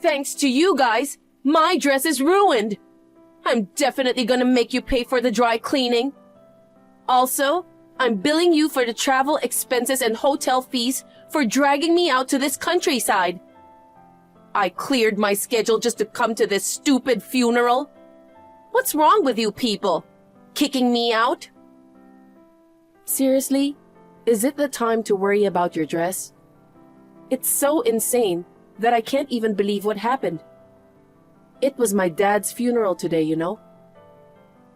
Thanks to you guys, my dress is ruined. I'm definitely gonna make you pay for the dry cleaning. Also, I'm billing you for the travel expenses and hotel fees for dragging me out to this countryside. I cleared my schedule just to come to this stupid funeral. What's wrong with you people? Kicking me out? Seriously? Is it the time to worry about your dress? It's so insane that I can't even believe what happened. It was my dad's funeral today, you know?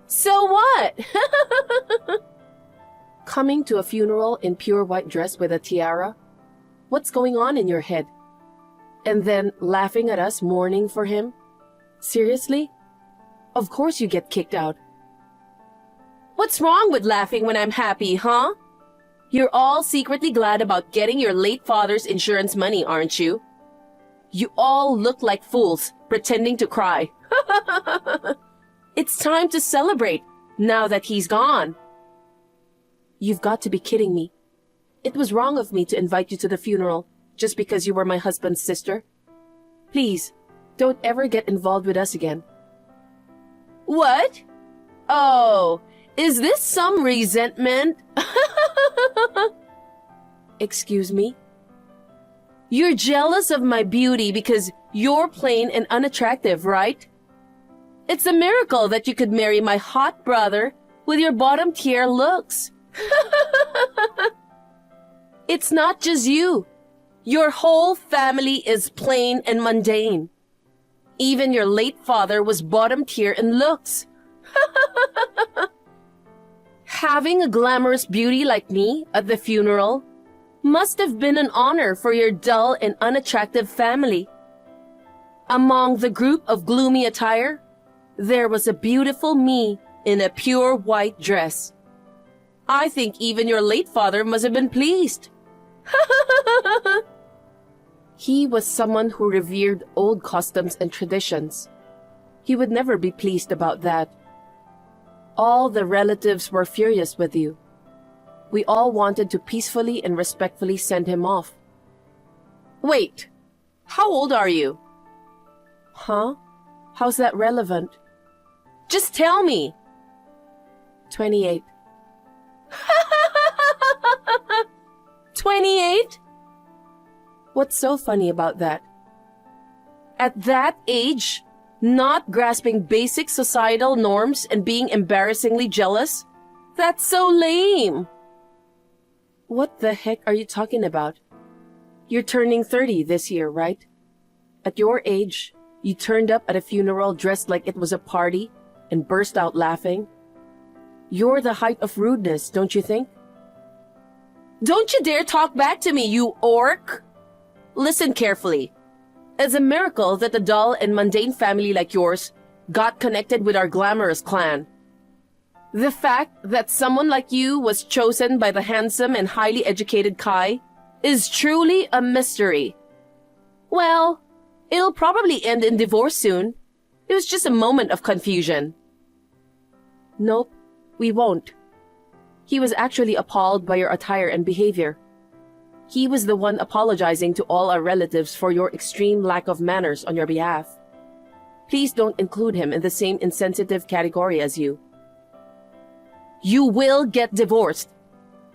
So what? Coming to a funeral in pure white dress with a tiara? What's going on in your head? And then laughing at us mourning for him? Seriously? Of course you get kicked out. What's wrong with laughing when I'm happy, huh? You're all secretly glad about getting your late father's insurance money, aren't you? You all look like fools, pretending to cry. It's time to celebrate, now that he's gone. You've got to be kidding me. It was wrong of me to invite you to the funeral, just because you were my husband's sister. Please, don't ever get involved with us again. What? Oh, is this some resentment? Excuse me? You're jealous of my beauty because you're plain and unattractive, right? It's a miracle that you could marry my hot brother with your bottom-tier looks. It's not just you. Your whole family is plain and mundane. Even your late father was bottom-tier in looks. Having a glamorous beauty like me at the funeral must have been an honor for your dull and unattractive family. Among the group of gloomy attire, there was a beautiful me in a pure white dress. I think even your late father must have been pleased. He was someone who revered old customs and traditions. He would never be pleased about that. All the relatives were furious with you. We all wanted to peacefully and respectfully send him off. Wait, how old are you? Huh? How's that relevant? Just tell me. 28. 28? What's so funny about that? At that age, not grasping basic societal norms and being embarrassingly jealous? That's so lame. What the heck are you talking about? You're turning 30 this year, right? At your age, you turned up at a funeral dressed like it was a party and burst out laughing. You're the height of rudeness, don't you think? Don't you dare talk back to me, you orc! Listen carefully. It's a miracle that a dull and mundane family like yours got connected with our glamorous clan. The fact that someone like you was chosen by the handsome and highly educated Kai is truly a mystery. Well, it'll probably end in divorce soon. It was just a moment of confusion. Nope, we won't. He was actually appalled by your attire and behavior. He was the one apologizing to all our relatives for your extreme lack of manners on your behalf. Please don't include him in the same insensitive category as you. You will get divorced.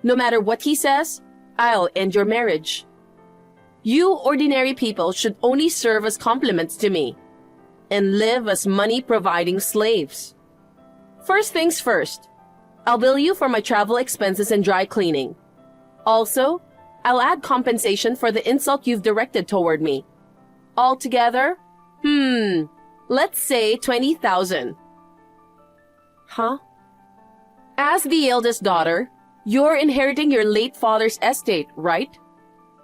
No matter what he says, I'll end your marriage. You ordinary people should only serve as compliments to me and live as money-providing slaves. First things first, I'll bill you for my travel expenses and dry cleaning. Also, I'll add compensation for the insult you've directed toward me. Altogether, let's say 20,000. Huh? As the eldest daughter, you're inheriting your late father's estate, right?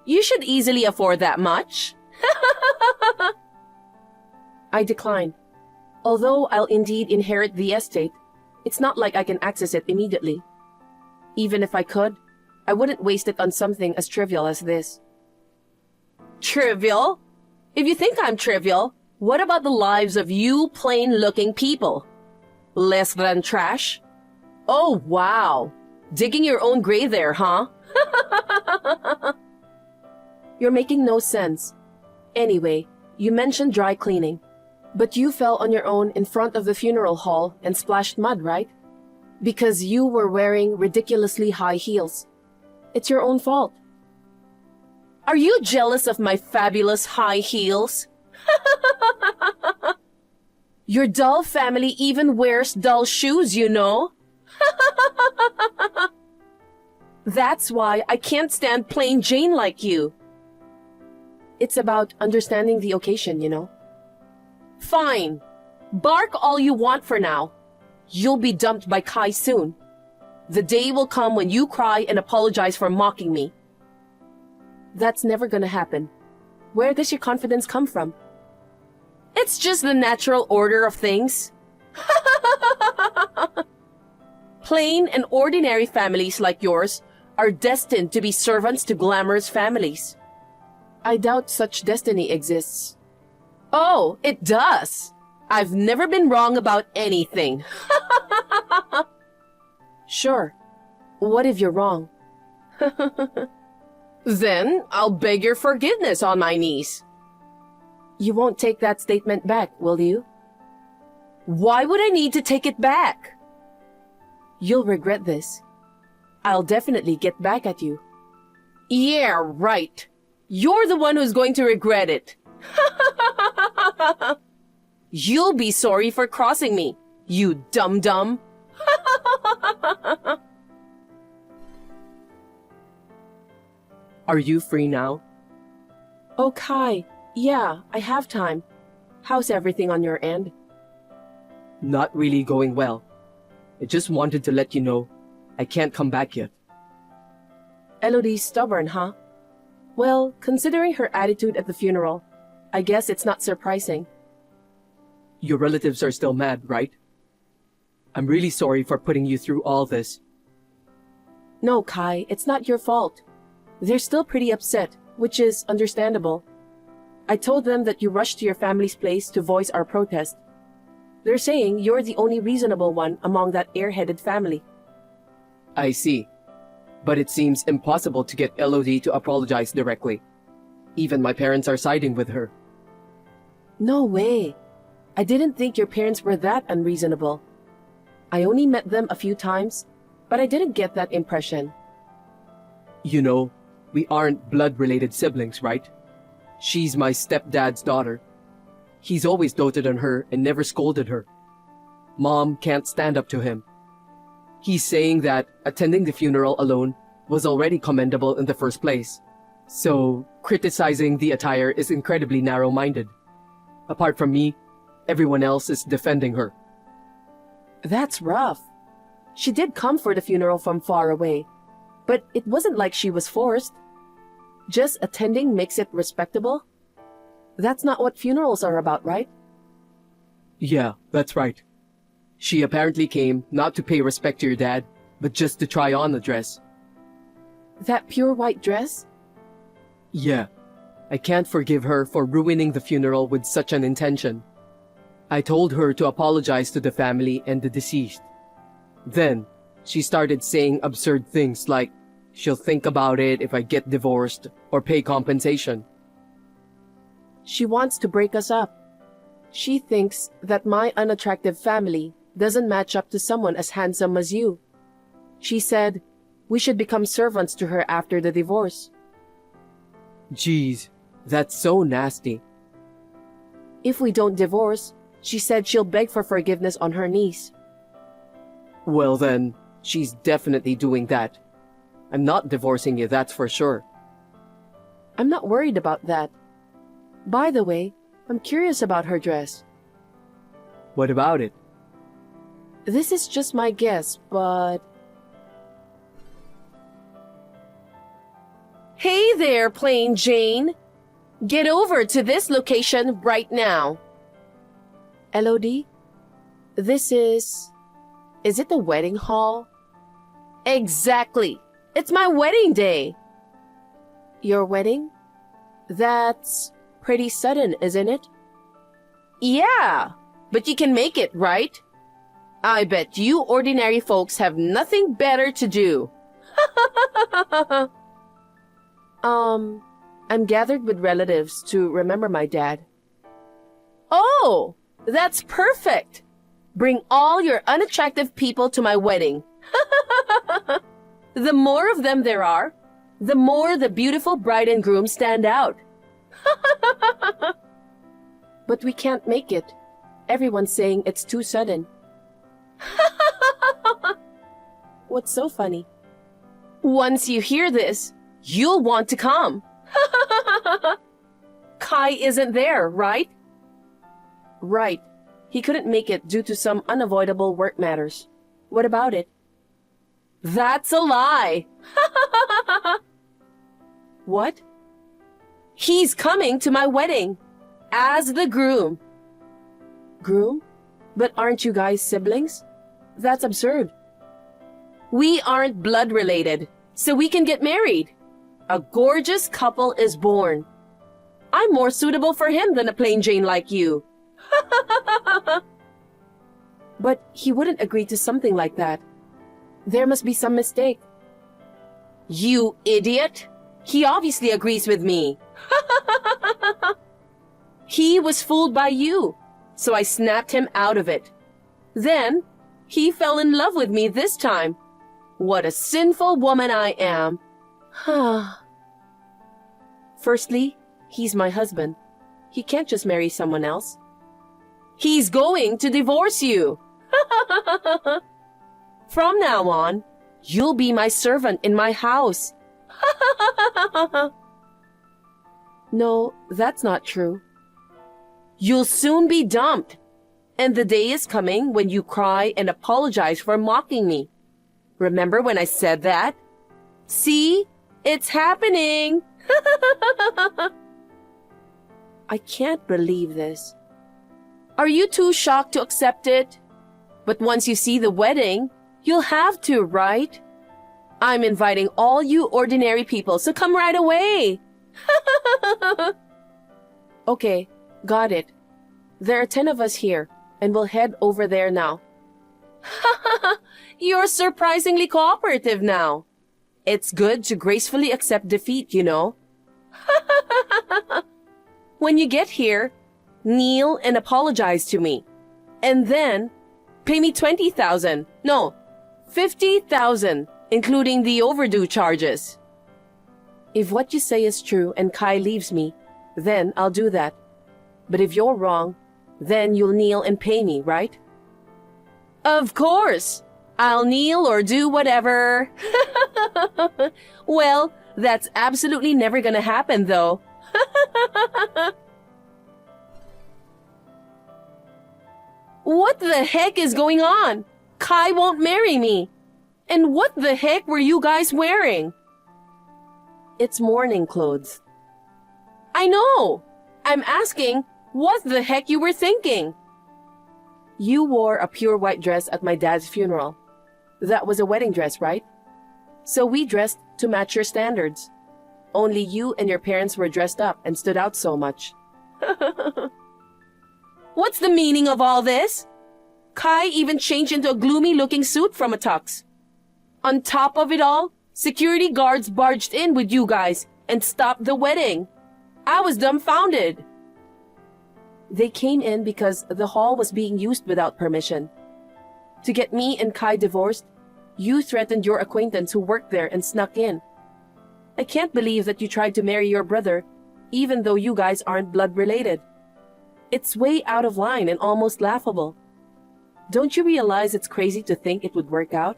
You should easily afford that much. I decline. Although I'll indeed inherit the estate, it's not like I can access it immediately. Even if I could, I wouldn't waste it on something as trivial as this. Trivial? If you think I'm trivial, what about the lives of you plain-looking people? Less than trash? Oh, wow. Digging your own grave there, huh? You're making no sense. Anyway, You mentioned dry cleaning, but you fell on your own in front of the funeral hall and splashed mud, right? Because you were wearing ridiculously high heels. It's your own fault. Are you jealous of my fabulous high heels? Your dull family even wears dull shoes, you know? That's why I can't stand plain Jane like you. It's about understanding the occasion, you know? Fine. Bark all you want for now. You'll be dumped by Kai soon. The day will come when you cry and apologize for mocking me. That's never gonna happen. Where does your confidence come from? It's just the natural order of things. Plain and ordinary families like yours are destined to be servants to glamorous families. I doubt such destiny exists. Oh, it does. I've never been wrong about anything. Sure. What if you're wrong? Then I'll beg your forgiveness on my knees. You won't take that statement back, will you? Why would I need to take it back? You'll regret this. I'll definitely get back at you. Yeah, right. You're the one who's going to regret it. You'll be sorry for crossing me, you dum-dum. Are you free now? Oh, Kai. Yeah, I have time. How's everything on your end? Not really going well. I just wanted to let you know I can't come back yet. Elodie's stubborn, huh? Well, considering her attitude at the funeral, I guess it's not surprising. Your relatives are still mad, right? I'm really sorry for putting you through all this. No, Kai, it's not your fault. They're still pretty upset, which is understandable. I told them that you rushed to your family's place to voice our protest. They're saying you're the only reasonable one among that airheaded family. I see. But it seems impossible to get Elodie to apologize directly. Even my parents are siding with her. No way. I didn't think your parents were that unreasonable. I only met them a few times, but I didn't get that impression. You know, we aren't blood-related siblings, right? She's my stepdad's daughter. He's always doted on her and never scolded her. Mom can't stand up to him. He's saying that attending the funeral alone was already commendable in the first place. So, criticizing the attire is incredibly narrow-minded. Apart from me, everyone else is defending her. That's rough. She did come for the funeral from far away, but it wasn't like she was forced. Just attending makes it respectable? That's not what funerals are about, right? Yeah, that's right. She apparently came not to pay respect to your dad, but just to try on the dress. That pure white dress? Yeah. I can't forgive her for ruining the funeral with such an intention. I told her to apologize to the family and the deceased. Then, she started saying absurd things like, she'll think about it if I get divorced or pay compensation. She wants to break us up. She thinks that my unattractive family doesn't match up to someone as handsome as you. She said we should become servants to her after the divorce. Geez, that's so nasty. If we don't divorce, she said she'll beg for forgiveness on her knees. Well then, she's definitely doing that. I'm not divorcing you, that's for sure. I'm not worried about that. By the way, I'm curious about her dress. What about it? This is just my guess, but... Hey there, Plain Jane! Get over to this location right now. Elodie? This is... Is it the wedding hall? Exactly! It's my wedding day! Your wedding? That's pretty sudden, isn't it? Yeah, but you can make it, right? I bet you ordinary folks have nothing better to do. I'm gathered with relatives to remember my dad. Oh, that's perfect. Bring all your unattractive people to my wedding. The more of them there are, the more the beautiful bride and groom stand out. But we can't make it. Everyone's saying it's too sudden. What's so funny? Once you hear this, you'll want to come. Kai isn't there, right? Right. He couldn't make it due to some unavoidable work matters. What about it? That's a lie. What? He's coming to my wedding as the groom. Groom? But aren't you guys siblings? That's absurd. We aren't blood related, so we can get married. A gorgeous couple is born. I'm more suitable for him than a plain Jane like you. But he wouldn't agree to something like that. There must be some mistake. You idiot! He obviously agrees with me. He was fooled by you, so I snapped him out of it. Then, he fell in love with me this time. What a sinful woman I am. Firstly, he's my husband. He can't just marry someone else. He's going to divorce you. From now on, you'll be my servant in my house. No, that's not true. You'll soon be dumped. And the day is coming when you cry and apologize for mocking me. Remember when I said that? See? It's happening. I can't believe this. Are you too shocked to accept it? But once you see the wedding, you'll have to, right? I'm inviting all you ordinary people, so come right away. Okay, got it. There are 10 of us here, and we'll head over there now. You're surprisingly cooperative now. It's good to gracefully accept defeat, you know. When you get here, kneel and apologize to me. And then, pay me 20,000. No, 50,000, including the overdue charges. If what you say is true and Kai leaves me, then I'll do that. But if you're wrong, then you'll kneel and pay me, right? Of course! I'll kneel or do whatever. Well, that's absolutely never gonna happen, though. What the heck is going on? Kai won't marry me. And what the heck were you guys wearing? It's mourning clothes. I know! I'm asking what the heck you were thinking. You wore a pure white dress at my dad's funeral. That was a wedding dress, right? So we dressed to match your standards. Only you and your parents were dressed up and stood out so much. What's the meaning of all this? Kai even changed into a gloomy-looking suit from a tux. On top of it all, security guards barged in with you guys and stopped the wedding. I was dumbfounded. They came in because the hall was being used without permission. To get me and Kai divorced, you threatened your acquaintance who worked there and snuck in. I can't believe that you tried to marry your brother, even though you guys aren't blood related. It's way out of line and almost laughable. Don't you realize it's crazy to think it would work out?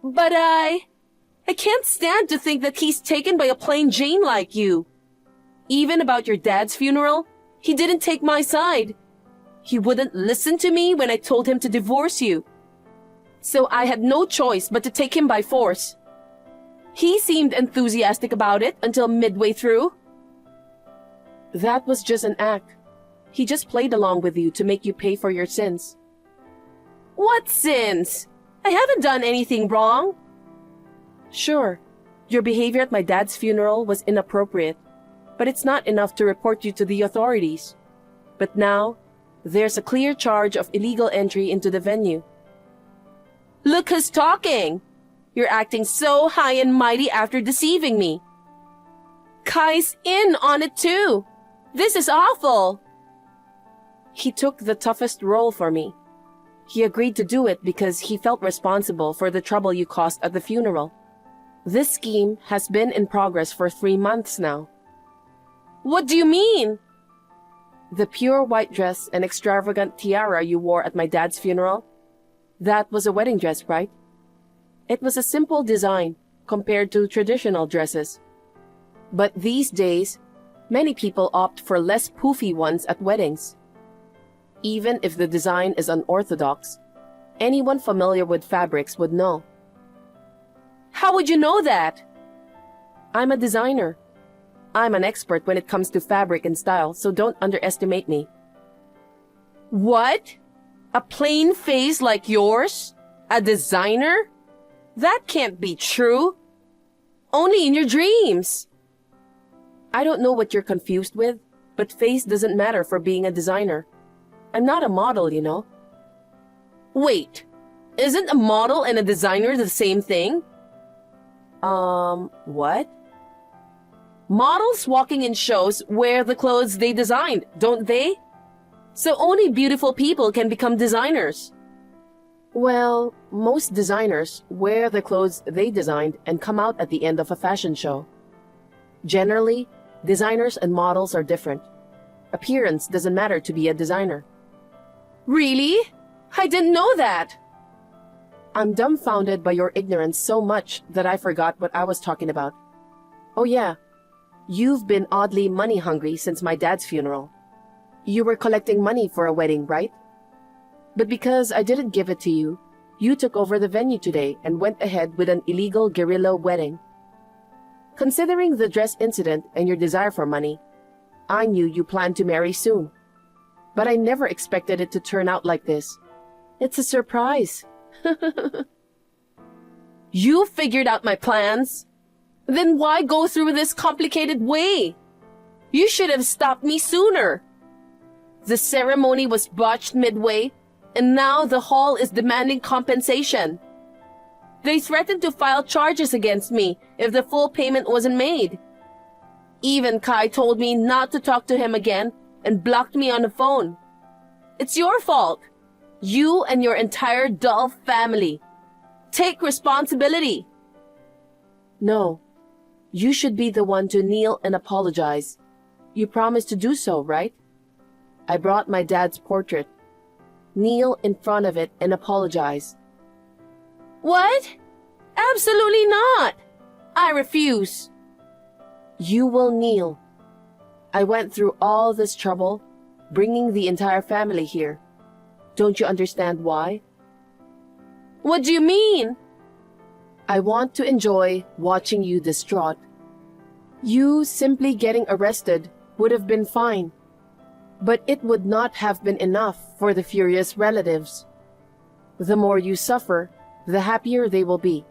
But I can't stand to think that he's taken by a plain Jane like you. Even about your dad's funeral, he didn't take my side. He wouldn't listen to me when I told him to divorce you. So I had no choice but to take him by force. He seemed enthusiastic about it until midway through. That was just an act. He just played along with you to make you pay for your sins. What sins? I haven't done anything wrong. Sure, your behavior at my dad's funeral was inappropriate, but it's not enough to report you to the authorities. But now, there's a clear charge of illegal entry into the venue. Look who's talking! You're acting so high and mighty after deceiving me. Kai's in on it too. This is awful. He took the toughest role for me. He agreed to do it because he felt responsible for the trouble you caused at the funeral. This scheme has been in progress for 3 months now. What do you mean? The pure white dress and extravagant tiara you wore at my dad's funeral? That was a wedding dress, right? It was a simple design compared to traditional dresses. But these days, many people opt for less poofy ones at weddings. Even if the design is unorthodox, anyone familiar with fabrics would know. How would you know that? I'm a designer. I'm an expert when it comes to fabric and style, so don't underestimate me. What? A plain face like yours? A designer? That can't be true. Only in your dreams. I don't know what you're confused with, but face doesn't matter for being a designer. I'm not a model, you know. Wait, isn't a model and a designer the same thing? What? Models walking in shows wear the clothes they designed, don't they? So only beautiful people can become designers. Well, most designers wear the clothes they designed and come out at the end of a fashion show. Generally, designers and models are different. Appearance doesn't matter to be a designer. Really? I didn't know that. I'm dumbfounded by your ignorance so much that I forgot what I was talking about. Oh yeah, you've been oddly money hungry since my dad's funeral. You were collecting money for a wedding, right? But because I didn't give it to you, you took over the venue today and went ahead with an illegal guerrilla wedding. Considering the dress incident and your desire for money, I knew you planned to marry soon. But I never expected it to turn out like this. It's a surprise. You figured out my plans? Then why go through this complicated way? You should have stopped me sooner. The ceremony was botched midway, and now the hall is demanding compensation. They threatened to file charges against me if the full payment wasn't made. Even Kai told me not to talk to him again and blocked me on the phone. It's your fault. You and your entire dull family. Take responsibility. No, you should be the one to kneel and apologize. You promised to do so, right? I brought my dad's portrait. Kneel in front of it and apologize. What? Absolutely not. I refuse. You will kneel. I went through all this trouble, bringing the entire family here. Don't you understand why? What do you mean? I want to enjoy watching you distraught. You simply getting arrested would have been fine, but it would not have been enough for the furious relatives. The more you suffer, the happier they will be,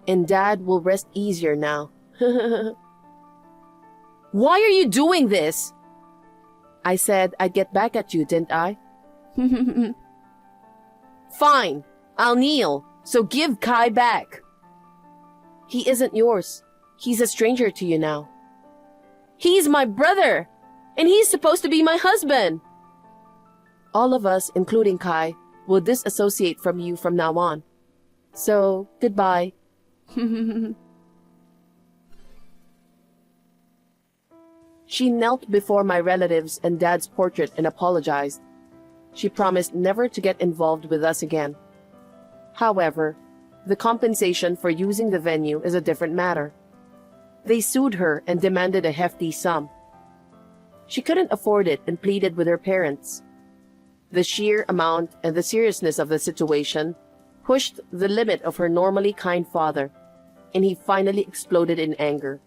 and Dad will rest easier now. Why are you doing this? I said I'd get back at you, didn't I? Fine, I'll kneel, so give Kai back. He isn't yours. He's a stranger to you now. He's my brother, and he's supposed to be my husband. All of us, including Kai, will disassociate from you from now on. So, goodbye. She knelt before my relatives and Dad's portrait and apologized. She promised never to get involved with us again. However, the compensation for using the venue is a different matter. They sued her and demanded a hefty sum. She couldn't afford it and pleaded with her parents. The sheer amount and the seriousness of the situation pushed the limit of her normally kind father, and he finally exploded in anger.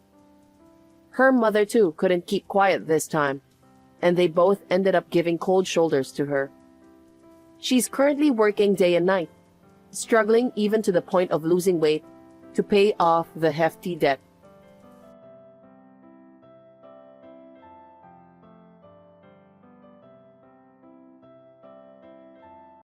Her mother, too, couldn't keep quiet this time, and they both ended up giving cold shoulders to her. She's currently working day and night, struggling even to the point of losing weight to pay off the hefty debt.